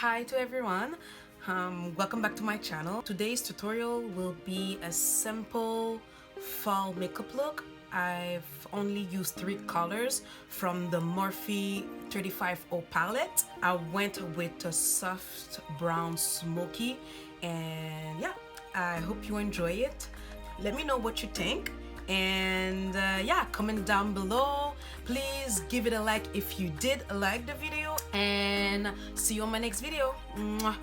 Hi to everyone. Welcome back to my channel. Today's tutorial will be a simple fall makeup look. I've only used 3 colors from the Morphe 35O palette. I went with a soft brown smoky, and yeah, I hope you enjoy it. Let me know what you think, and yeah, comment down below. Please give it a like if you did like the video, and see you on my next video. Mwah.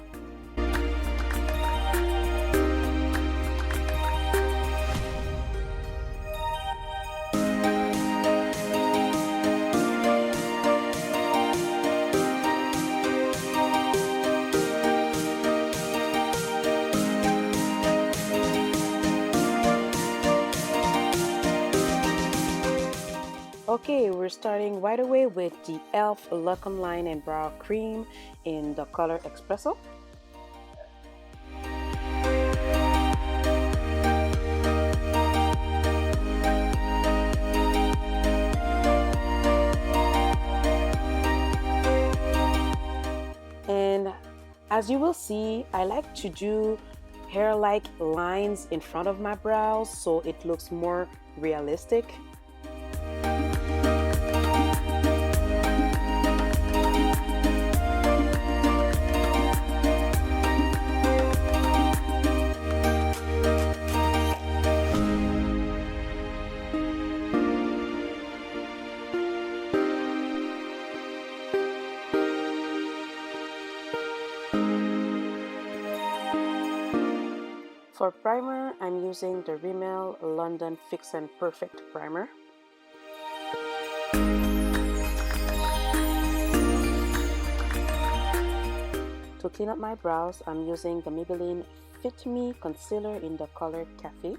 Okay, we're starting right away with the e.l.f. Look Line and Brow Cream in the color Expresso. And as you will see, I like to do hair-like lines in front of my brows so it looks more realistic. For primer, I'm using the Rimmel London Fix and Perfect Primer. To clean up my brows, I'm using the Maybelline Fit Me Concealer in the color Cafe.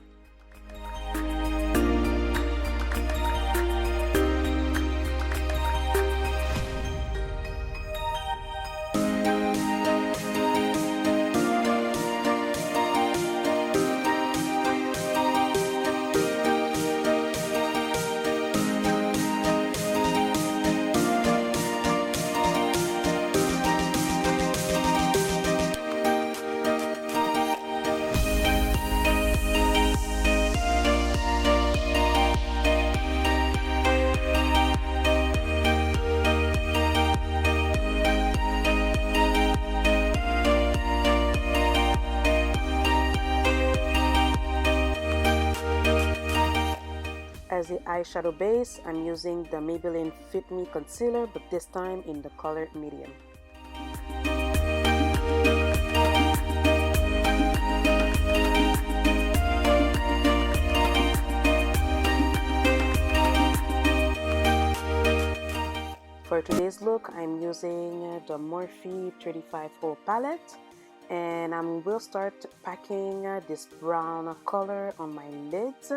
As the eyeshadow base, I'm using the Maybelline Fit Me Concealer, but this time in the color Medium. For today's look, I'm using the Morphe 35O palette, and I will start packing this brown color on my lids.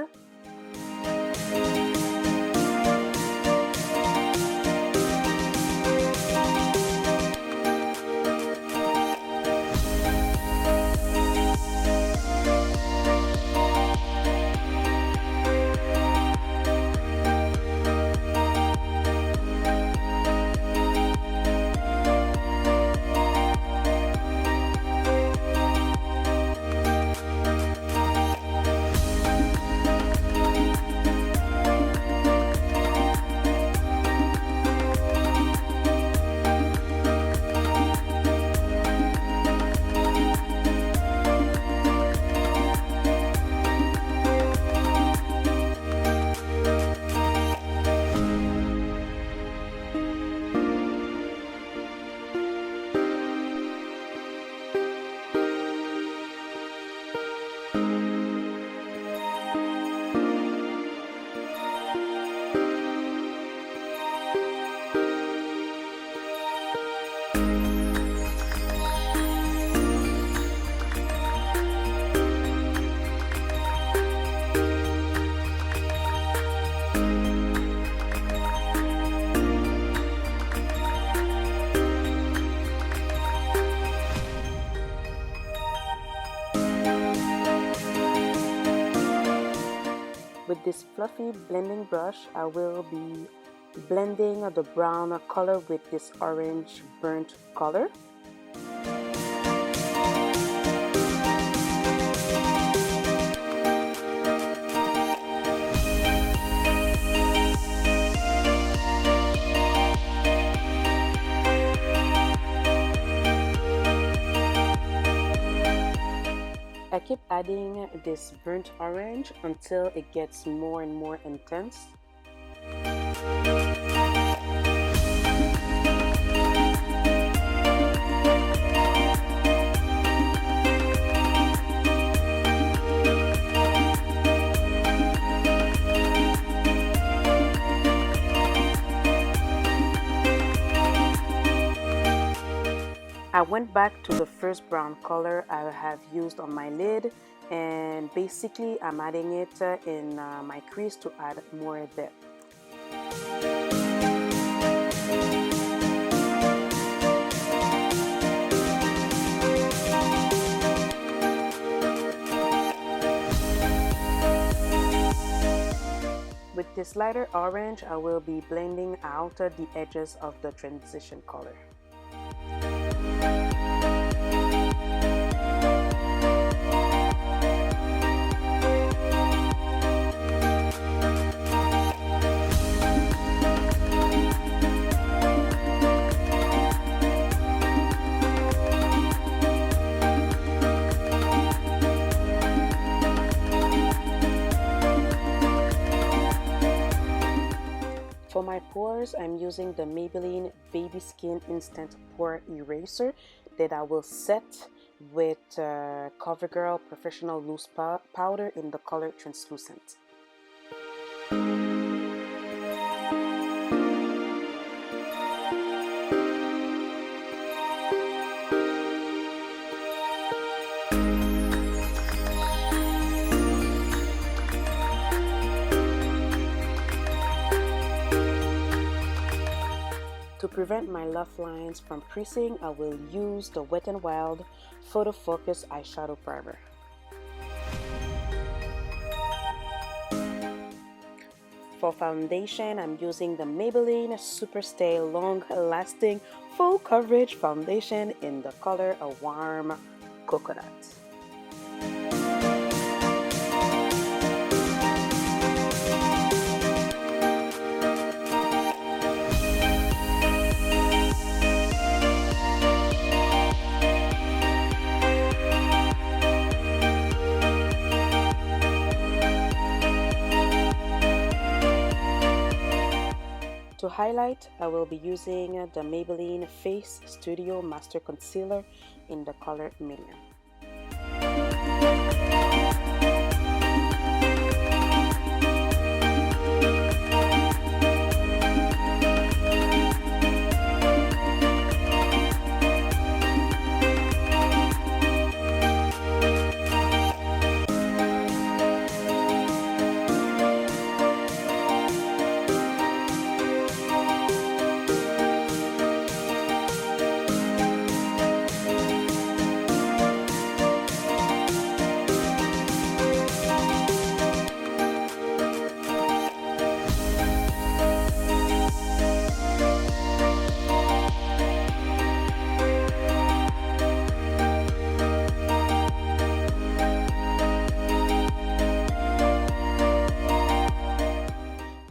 With this fluffy blending brush, I will be blending the brown color with this orange burnt color. I keep adding this burnt orange until it gets more and more intense. I went back to the first brown color I have used on my lid, and basically I'm adding it in my crease to add more depth. With this lighter orange, I will be blending out the edges of the transition color. For my pores, I'm using the Maybelline Baby Skin Instant Pore Eraser that I will set with CoverGirl Professional Loose Powder in the color Translucent. To prevent my laugh lines from creasing, I will use the Wet n Wild Photofocus Eyeshadow Primer. For foundation, I'm using the Maybelline SuperStay Long Lasting Full Coverage Foundation in the color A Warm Coconut. To highlight, I will be using the Maybelline Face Studio Master Concealer in the color Medium.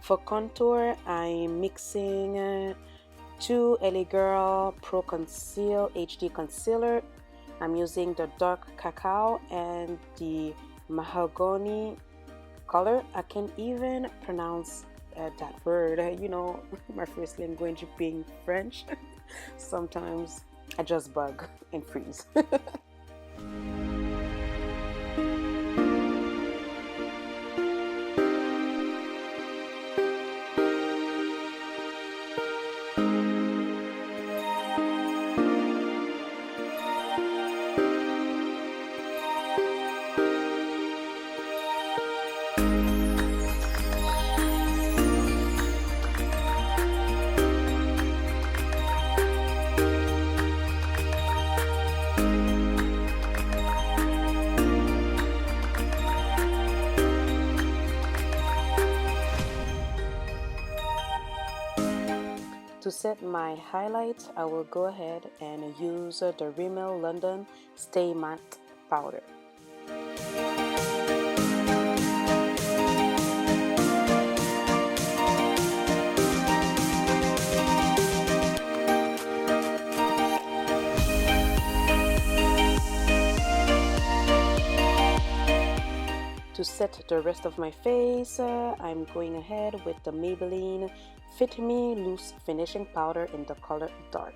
For contour, I'm mixing two LA Girl Pro Conceal HD Concealer. I'm using the dark cacao and the mahogany color. I can't even pronounce that word, you know, my first language being French. Sometimes I just bug and freeze. To set my highlights, I will go ahead and use the Rimmel London Stay Matte Powder. to set the rest of my face, I'm going ahead with the Maybelline Fit Me Loose Finishing Powder in the color Dark.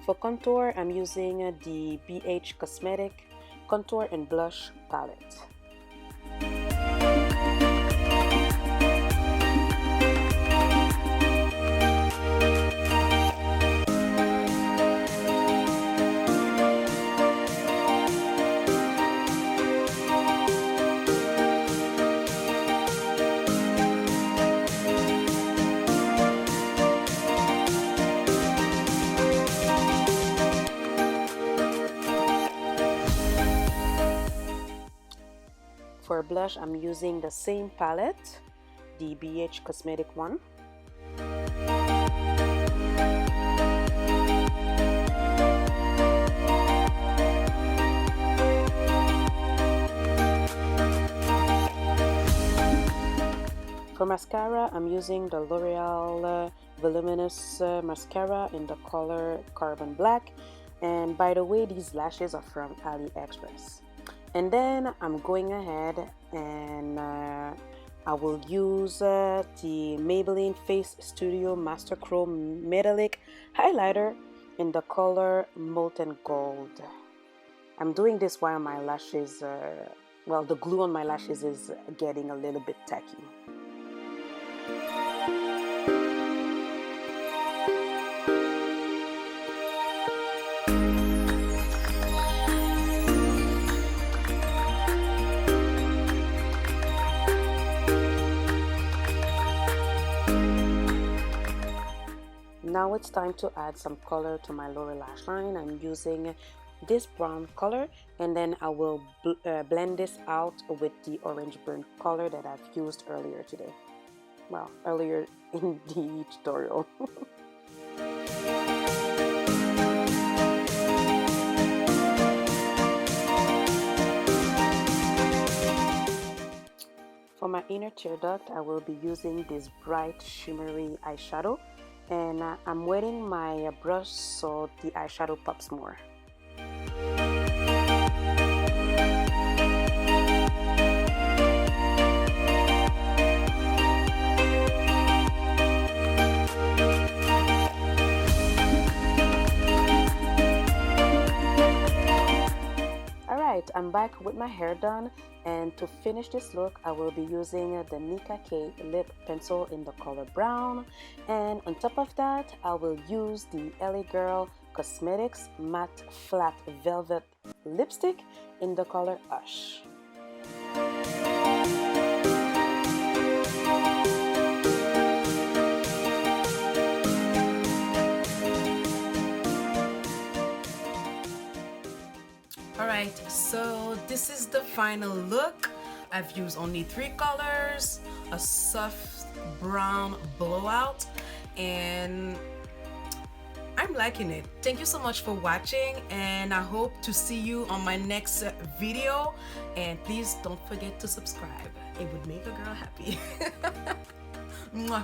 For contour, I'm using the BH Cosmetic Contour and Blush Palette. For blush, I'm using the same palette, the BH Cosmetic one. For mascara, I'm using the L'Oreal Voluminous mascara in the color Carbon Black. And by the way, these lashes are from AliExpress. And then I'm going ahead and I will use the Maybelline Face Studio Master Chrome Metallic Highlighter in the color Molten Gold. I'm doing this while my lashes, well, the glue on my lashes is getting a little bit tacky. Now it's time to add some color to my lower lash line. I'm using this brown color, and then I will blend this out with the orange burnt color that I've used earlier today. Well, earlier in the tutorial. For my inner tear duct, I will be using this bright shimmery eyeshadow. And I'm wetting my brush so the eyeshadow pops more. Alright, I'm back with my hair done, and to finish this look I will be using the Nika K lip pencil in the color brown, and on top of that I will use the LA Girl Cosmetics matte flat velvet lipstick in the color Hush. Alright, so this is the final look. I've used only 3 colors, a soft brown blowout, and I'm liking it. Thank you so much for watching, and I hope to see you on my next video. And please don't forget to subscribe. It would make a girl happy. Mwah.